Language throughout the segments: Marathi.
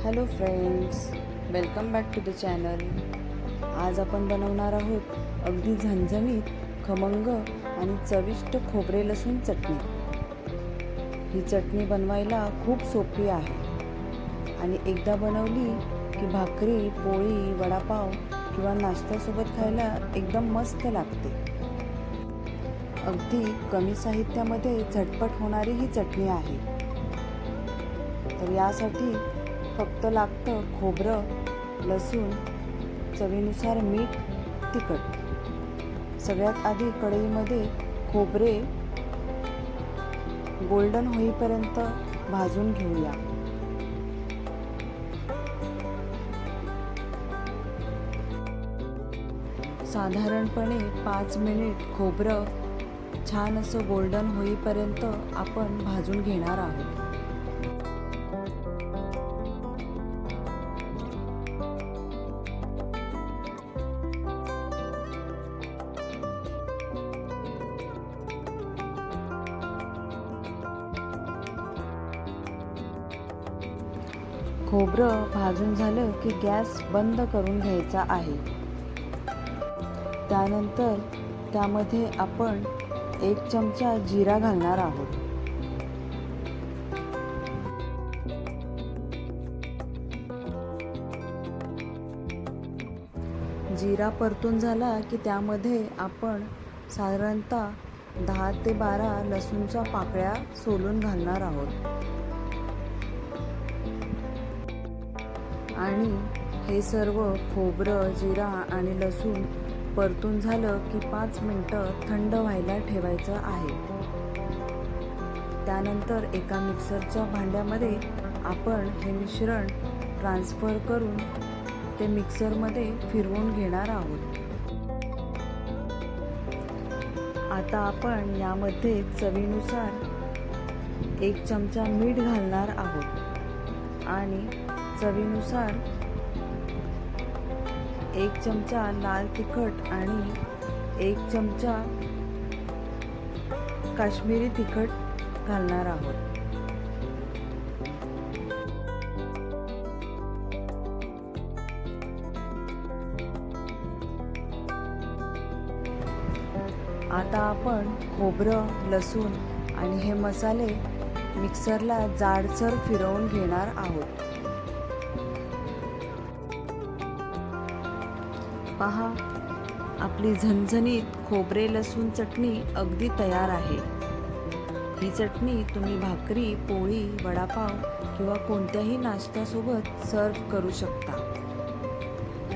Hello friends, welcome back to the channel. आज आपण बनवणार आहोत अगदी झणझणीत, खमंग आणि चविष्ट खोबरे लसूण चटणी. ही चटणी बनवायला खूप सोपी आहे आणि एकदा बनवली की भाकरी, पोळी, वडापाव किंवा नाश्त्यासोबत खायला एकदम मस्त लागते. अगदी कमी साहित्यामध्ये झटपट होणारी ही चटणी आहे. तर यासाठी फक्त लागतं खोबरं, लसूण, चवीनुसार मीठ, तिखट. सगळ्यात आधी कढईमध्ये खोबरे गोल्डन होईपर्यंत भाजून घेऊया. साधारणपणे 5 मिनिट खोबरं छान असं गोल्डन होईपर्यंत आपण भाजून घेणार आहोत. खोबरं भाजून झालं की गॅस बंद करून घ्यायचा आहे. त्यानंतर त्यामध्ये आपण 1 चमचा जिरा घालणार आहोत. जिरा परतून झाला की त्यामध्ये आपण साधारणतः 10 ते 12 लसूणच्या पाकळ्या सोलून घालणार आहोत. आणि हे सर्व खोबरं, जिरा आणि लसूण परतून झालं की 5 मिनिटं थंड व्हायला ठेवायचं आहे. त्यानंतर एका मिक्सरच्या भांड्यामध्ये आपण हे मिश्रण ट्रान्सफर करून ते मिक्सरमध्ये फिरवून घेणार आहोत. आता आपण यामध्ये चवीनुसार 1 चमचा मीठ घालणार आहोत आणि चवीनुसार 1 चमचा लाल तिखट आणि 1 चमचा काश्मीरी तिखट घालणार आहोत. आता आपण खोबरं, लसूण आणि हे मसाले मिक्सरला जाडसर फिरवून घेणार आहोत. पहा, आपली झणझणीत खोबरे लसूण चटणी अगदी तयार आहे. ही चटणी तुम्ही भाकरी, पोळी, वडापाव किंवा कोणत्याही नाश्त्यासोबत सर्व करू शकता.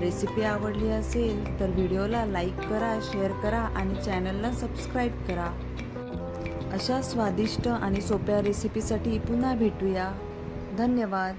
रेसिपी आवडली असेल तर व्हिडिओला लाईक करा, शेअर करा आणि चॅनलला सबस्क्राईब करा. अशा स्वादिष्ट आणि सोप्या रेसिपीसाठी पुन्हा भेटूया. धन्यवाद.